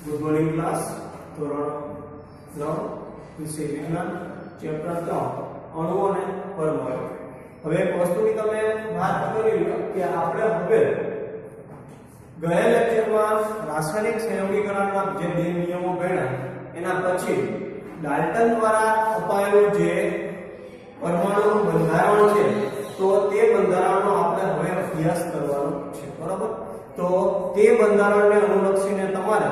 Good morning class. ધોરણ 9 વિષય વિજ્ઞાન ચેપ્ટર 3 અણુ અને પરમાણુ. હવે એક વસ્તુની તમે વાત કરી લો કે આપણે હવે ગયા લેક્ચરમાં રાસાયણિક સંયોગીકરણના જે બે નિયમો ભણ્યા એના પછી ડાલ્ટન દ્વારા અપાયેલું જે પરમાણુનું બંધારણ છે તો તે બંધારણનો આપણે હવે અભ્યાસ કરવાનો છે, બરાબર? તો તે બંધારણને અનુલક્ષીને તમારે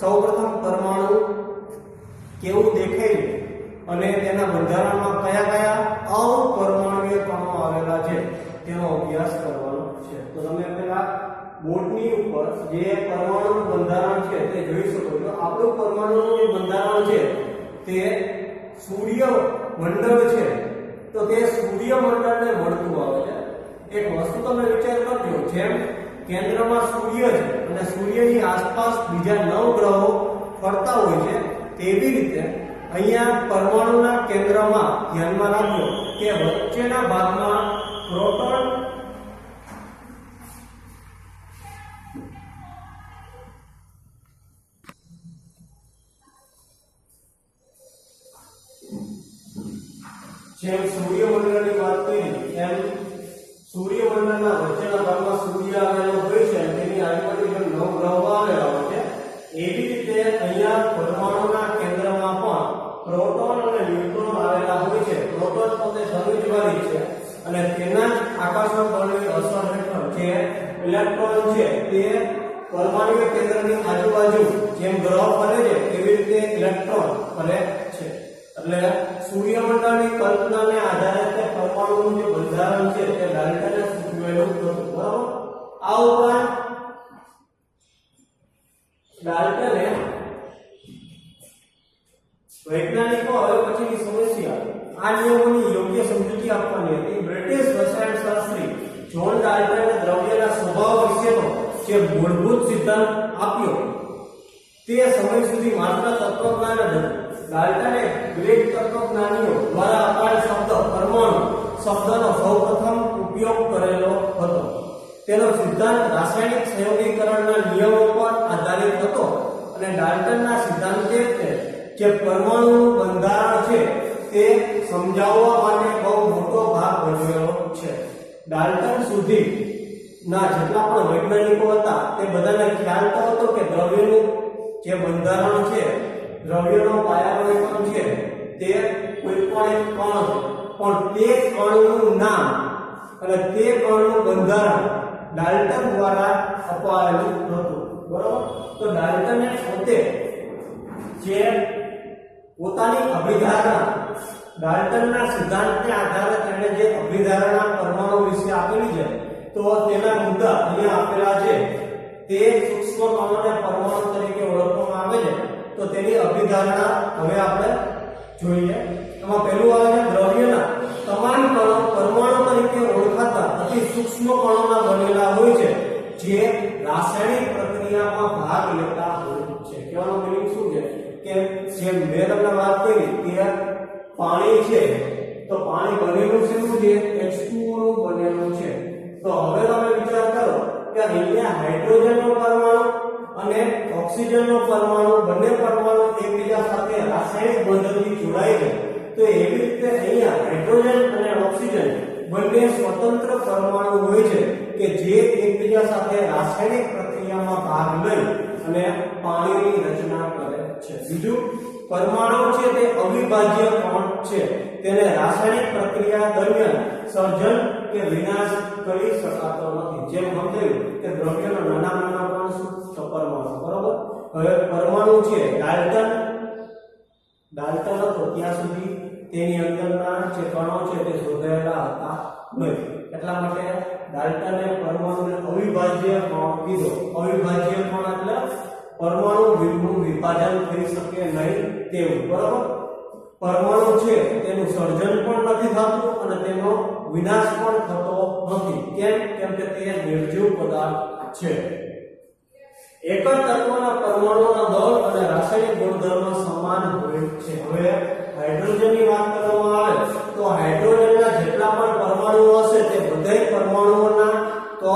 સૌપ્રથમ પરમાણુ કેવું દેખાય છે અને તેના બંધારણમાં કયા કયા અપરમાણુય કણો આવેલા છે તેનો અભ્યાસ કરવાનો છે. તો તમે પહેલા બોર્ડની ઉપર જે પરમાણુનું બંધારણ છે તે જોઈ શકો છો. આપણું પરમાણુનું જે બંધારણ છે તે સૂર્યમંડળ છે, તો તે સૂર્યમંડળને મળતું આવે છે. એક વસ્તુ તમે વિચાર કરજો, જેમ કેન્દ્રમાં સૂર્ય છે અને સૂર્યની આસપાસ બીજા 9 ગ્રહો ફરતા હોય છે, તેવી રીતે અહીંયા પરમાણુના કેન્દ્રમાં ધ્યાનમાં રાખજો કે વચ્ચેના ભાગમાં પ્રોટોન જેમ સૂર્યમંડળની વાત કરી એમ સૂર્યમંડળના વચ્ચેના ભાગમાં સૂર્ય આવેલો હોય છે, તેની આજુબાજુ જેમ 9 ગ્રહો આવેલા હોય છે, એવી રીતે અહીંયા પરમાણુના કેન્દ્રમાં પણ પ્રોટોન અને ન્યુટ્રોન આવેલા હોય છે. પ્રોટોન પોતે ધનુજવાળી છે અને તેના જ આકર્ષણ બળની અસર હેઠળ જે ઇલેક્ટ્રોન છે તે પરમાણુ કેન્દ્રની આજુબાજુ જેમ ગ્રહ ફરે છે તેવી રીતે ઇલેક્ટ્રોન ફરે છે. એટલે સૂર્યમંડળની કલ્પનાને આધારે તે પરમાણુનું જે બંધારણ છે તે ડાલ્ટને સૂચવેલું હતું, બરાબર? આ ઉપરાંત ડાલ્ટને વૈજ્ઞાનિકો હવે પછીની સમસ્યા આ નિયમોની યોગ્ય સમજૂતી આપવાની હતી. બ્રિટિશ રસાયણશાસ્ત્રી જ્હોન ડાલ્ટને દ્રવ્યના સ્વભાવ વિશેનો જે મૂળભૂત સિદ્ધાંત આપ્યો તે સમય સુધી માત્ર તત્વજ્ઞાન જ હતું. ડાલ્ટને ગ્રીક તત્વજ્ઞાનીઓ દ્વારા અપાયેલ શબ્દ પરમાણુ શબ્દનો સૌપ્રથમ ઉપયોગ કરેલો હતો. તેનો સિદ્ધાંત રાસાયણિક સંયોગીકરણના નિયમો પર આધારિત હતો અને ડાલ્ટનના સિદ્ધાંતે જે પરમાણુનું બંધારણ છે તે સમજાવવા માટે બહુ મોટો ભાગ ભજવેલો છે. ડાલ્ટન સુધી ના જેટલા પણ વૈજ્ઞાનિકો હતા તે બધાને ખ્યાલ તો હતો કે દ્રવ્યનું જે બંધારણ છે, દ્રવ્યનો પાયાનો કણ છે તે કોઈ પણ એક કણ છે, પણ તે કણનું નામ અને તે કણનું બંધારણ ડાલ્ટન દ્વારા અપાયેલું હતું, બરાબર? તો ડાલ્ટને પોતે જે પોતાની અભિધારણા ડાલ્ટનના સિદ્ધાંતને આધારે તેણે જે અભિધારણા પરમાણુ વિશે આપેલી છે તો તેના મુદ્દા અહીંયા આપેલા છે. તે સૂક્ષ્મ કણોને પરમાણુ તરીકે ઓળખવામાં આવે છે. તો તેની અભિધારણા હવે આપણે જોઈએ. એમાં પહેલું આવે છે દ્રવ્યના તમામ કણો પરમાણુ તરીકે ઓળખાતા અતિ સૂક્ષ્મ કણોના બનેલા હોય છે જે રાસાયણિક પ્રક્રિયામાં ભાગ લેતા હોય છે. કહેવાનો મિનિંગ શું છે કે જેમ મેં તમને વાત કરી કે પાણી છે તો પાણી બનેલું છે શું છે? H2O નું બનેલું છે. તો હવે તમે વિચાર કરો કે અહીંયા હાઇડ્રોજનનો પરમાણુ અને ઓક્સિજનનો પરમાણુ બંને પરમાણુ એકબીજા સાથે રાસાયણિક બંધનથી જોડાય છે. તો એવી રીતે અહીંયા હાઇડ્રોજન અને ઓક્સિજન બંને સ્વતંત્ર પરમાણુ હોય છે કે જે એકબીજા સાથે રાસાયણિક પ્રક્રિયામાં ભાગ લઈ અને પાણીની રચના કરે છે. બીજું, પરમાણુ છે તે અવિભાજ્ય કણ છે. તેને રાસાયણિક પ્રક્રિયા દરમિયાન સર્જન કે વિનાશ કરી શકાતો નથી. જેમ સમજાયું કે દ્રવ્યના નાના કણ શું? તો પરમાણુ, બરાબર? હવે પરમાણુ છે ડાલ્ટન હતો ત્યાં સુધી તેની અંદરના જે કણો છે તે શોધાયેલા હતા નહીં. એટલા માટે ડાલ્ટને પરમાણુને અવિભાજ્ય કણ કીધો. અવિભાજ્ય કણ એટલે પરમાણુ વિભાજન થઈ શકે નહીં તેવું, બરાબર? પરમાણુ છે તેનું સર્જન પણ નથી થતું અને તેનો વિનાશ પણ થતો નથી. કેમ કે તે નિર્જીવ પદાર્થ છે. એક જ તત્વના પરમાણુના દળ અને રાસાયણિક ગુણધર્મો સમાન હોય છે. હવે હાઇડ્રોજનની વાત કરવામાં આવે તો હાઇડ્રોજનના જેટલા પણ પરમાણુઓ હશે તે બધા પરમાણુઓના કદ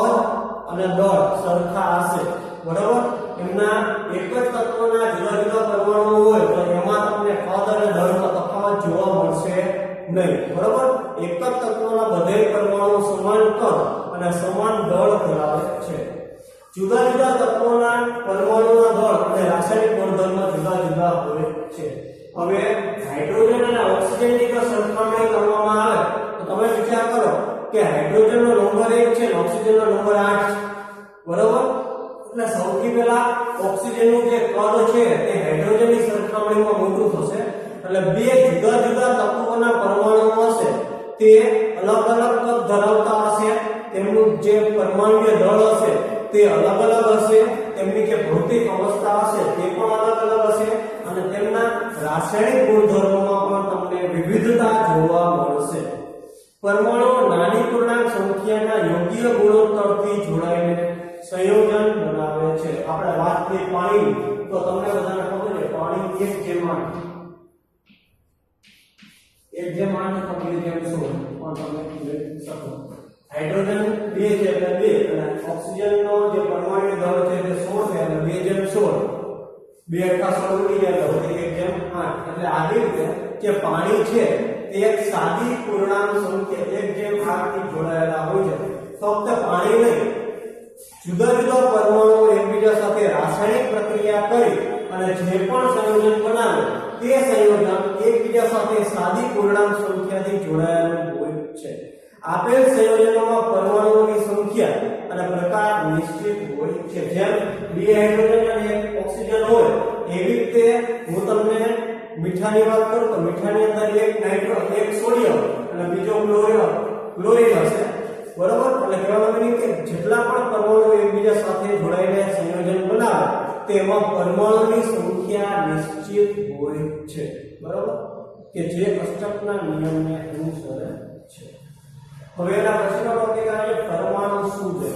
અને દળ સરખા હશે, બરાબર. એમના એક જ તત્વના જુદા જુદા પરમાણુઓ હોય તો એમાં તમને કદ અને દળનો તફાવત જોવા મળશે નહીં, બરાબર. એક જ તત્વના બધા પરમાણુ સમાન કદ અને સમાન દળ ધરાવે છે. જુદા જુદા તત્વોના પરમાણુના દળ અને રાસાયણિક ગુણધર્મ જુદા જુદા હોય છે. હવે હાઇડ્રોજન અને ઓક્સિજનની જો સરખામણી કરવામાં આવે તો તમે વિચાર કરો કે હાઇડ્રોજનનો નંબર 1 છે અને ઓક્સિજનનો નંબર 8 છે, બરાબર. એટલે સૌથી પહેલા ઓક્સિજનનું જે કદ છે તે હાઇડ્રોજનની સરખામણીમાં મોટું થશે. એટલે બે જુદા જુદા તત્વોના પરમાણુઓ હશે તે અલગ અલગ કદ ધરાવતા હશે, તેમનું જે પરમાણુય દળ હશે તે અલગ અલગ હશે, તેમની જે ભૌતિક અવસ્થા હશે તે પણ અલગ અલગ હશે અને તેમના રાસાયણિક ગુણધર્મોમાં પણ તમને વિવિધતા જોવા મળશે. પરમાણુઓ નાની પૂર્ણાંક સંખ્યાના યોગ્ય ગુણોત્તરથી જોડાઈને સંયોજન બનાવે છે. આપણે વાત કરી પાણીની તો તમને બધાને ખબર છે પાણી 1:8 તો 2:16 પણ તમે લખી શકો. હાઇડ્રોજન 2 છે એટલે 2 અને ઓક્સિજનનો જે પરમાણુ દળ છે તે 16 છે એટલે 2:16. 2 ઉડી જાય તો 1:8. એટલે આવી રીતે જે પાણી છે તે એક સાદી પૂર્ણાંક સંખ્યા 1:8 થી જોડાયેલા હોય છે. ફક્ત પાણી નહીં, જુદા જુદા પરમાણુઓ એકબીજા સાથે રાસાયણિક પ્રક્રિયા કરી અને જે પણ સંયોજન બનાવે તે સંયોજન એકબીજા સાથે સાદી પૂર્ણાંક સંખ્યાથી જોડાયેલું હોય છે. આપેલ સંયોજનોમાં પરમાણુઓની સંખ્યા અને પ્રકાર નિશ્ચિત હોય છે. જેમ 2 હાઇડ્રોજન અને 1 ઓક્સિજન હોય એવી રીતે હું તમને મીઠાની વાત કરું તો મીઠાની અંદર એક સોડિયમ અને બીજો ક્લોરીન હશે, બરાબર. એટલે કહેવાનો મતલબ કે જેટલા પણ પરમાણુઓ એકબીજા સાથે જોડાઈને સંયોજન બનાવે તેમાં પરમાણુની સંખ્યા નિશ્ચિત હોય છે, બરાબર, કે જે અષ્ટકના નિયમને અનુસરે છે. હવે એના પછીનો ટોપિક આવે પરમાણુ શું છે.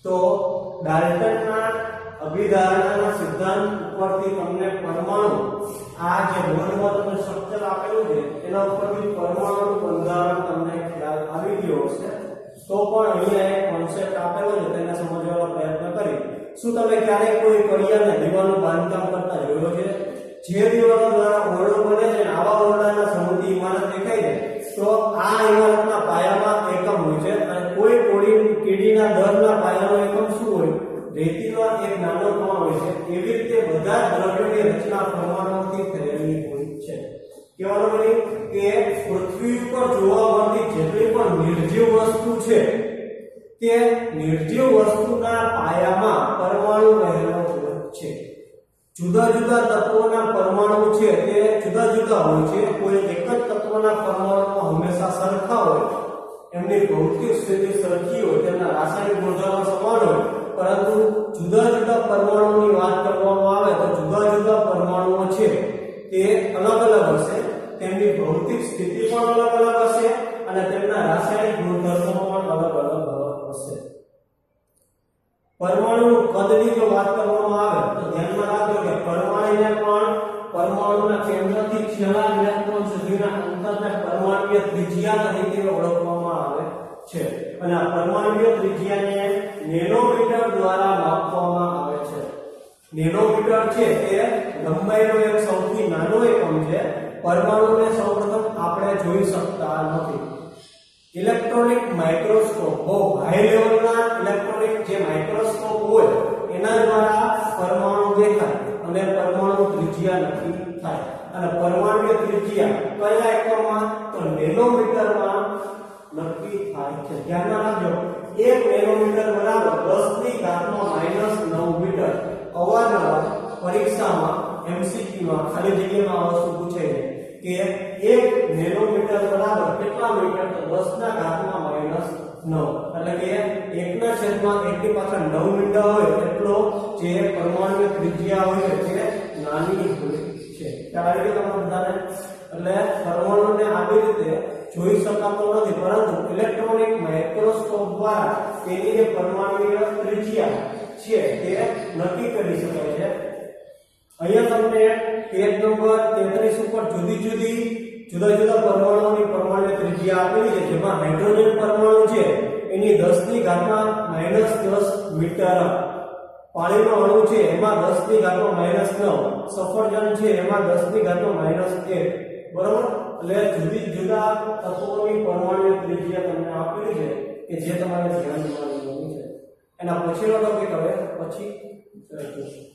તો ડાલ્ટનના અભિધારણાના સિદ્ધાંત ઉપરથી તમને પરમાણુ આ જે બોર્ડમાં તમને સ્ટ્રક્ચર આપેલું છે એના ઉપરથી પરમાણુનું બંધારણ તમને ખ્યાલ આવી ગયો હશે. તો પણ અહીંયા એક કોન્સેપ્ટ આપેલો છે તેને સમજવાનો પ્રયત્ન કરી. શું તમે ક્યારેક કોઈ કડિયાને દીવાલનું બાંધકામ કરતા જોયો છે? જે દીવાલો દ્વારા ઓરડો બને છે આવા ઓરડાના સમૂહની ઇમારત દેખાય છે તો આ ઇમારતના પાયામાં એકમ હોય છે અને કોઈ કીડીના દરના પાયાનો એકમ શું હોય? રેતીનો એક નાનો કણ હોય છે. એવી રીતે બધા દ્રવ્યોની રચના પરમાણુઓથી થયેલી હોય છે. કહેવાનો મતલબ કે પૃથ્વી ઉપર જોવા મળતી જેટલી પણ નિર્જીવ વસ્તુ છે તે નિર્જીવ વસ્તુના પાયામાં પરમાણુ રહેલો હોય છે. જુદા જુદા તત્વોના પરમાણુ છે તે જુદા જુદા હોય છે. કોઈ એક જ તત્વના પરમાણુઓ હંમેશા સરખા હોય, એમની ભૌતિક સ્થિતિ સરખી હોય, તેમના રાસાયણિક ગુણધર્મો સમાન હોય, પરંતુ જુદા જુદા પરમાણુની વાત કરવામાં આવે તો જુદા જુદા પરમાણુઓ છે તે અલગ અલગ હશે, તેમની ભૌતિક સ્થિતિ પણ અલગ અલગ હશે અને તેમના રાસાયણિક ગુણધર્મો પણ અલગ અલગ હશે. પરમાણુનું કદની જો વાત કરવામાં આવે તો ધ્યાનમાં રાખજો કે પરમાણુને પણ પરમાણુના કેન્દ્રથી છેલ્લા ઇલેક્ટ્રોન સુધીના અંતરને પરમાણુય ત્રિજ્યા તરીકે ઓળખવામાં આવે છે અને આ પરમાણુય ત્રિજ્યાને નેનોમીટર દ્વારા માપવામાં આવે છે. નેનોમીટર છે તે લંબાઈનો એક સૌથી નાનો એકમ છે. પરમાણુને સૌપ્રથમ આપણે જોઈ શકતા નથી. ઇલેક્ટ્રોનિક માઇક્રોસ્કોપ બહુ હાઈ લેવલના ઇલેક્ટ્રોનિક જે માઇક્રોસ્કોપ હોય એના દ્વારા પરમાણુ દેખાય અને પરમાણુ ત્રિજ્યા નક્કી થાય. અને પરમાણુની ત્રિજ્યા કયા એકમમાં? તો નેનોમીટરમાં નક્કી થાય છે. ધ્યાનમાં રાખજો 1 નેનોમીટર બરાબર 10⁻⁻⁹ મીટર. અવારનવાર પરીક્ષામાં MCQમાં ખાલી જગ્યામાં આ વસ્તુ પૂછે છે કે 1 નેનોમીટર બરાબર કેટલા મીટર? તો 10⁻⁹ એટલે કે 1/1 પાછળ 9 મીટર હોય એટલો જે પરમાણુ ત્રિજ્યા હોય છે તે નાની હોય છે. ત્યારે તમને બધાને એટલે પરમાણુને આવી રીતે જોઈ શકાતો નથી, પરંતુ ઇલેક્ટ્રોનિક માઇક્રોસ્કોપ દ્વારા તેની જે પરમાણુય ત્રિજ્યા છે તે નક્કી કરી શકાય છે. અહીંયા તમને પેજ નંબર 33 ઉપર જુદા જુદા પરમાણુઓની પરમાણુ ત્રિજ્યા આપેલી છે, જેમાં હાઇડ્રોજન પરમાણુ છે એની 10 ની ઘાતમાં -10 મીટર, પાણીનો અણુ છે એમાં 10 ની ઘાતમાં -9, સફરજન છે એમાં 10 ની ઘાતમાં -1, બરોબર. એટલે જુદી જુદા તત્વોની પરમાણુ ત્રિજ્યા તમને આપેલી છે કે જે તમારે ધ્યાનમાં લેવાની છે. એના પછીનો ટોપિક હવે પછી જોઈશું.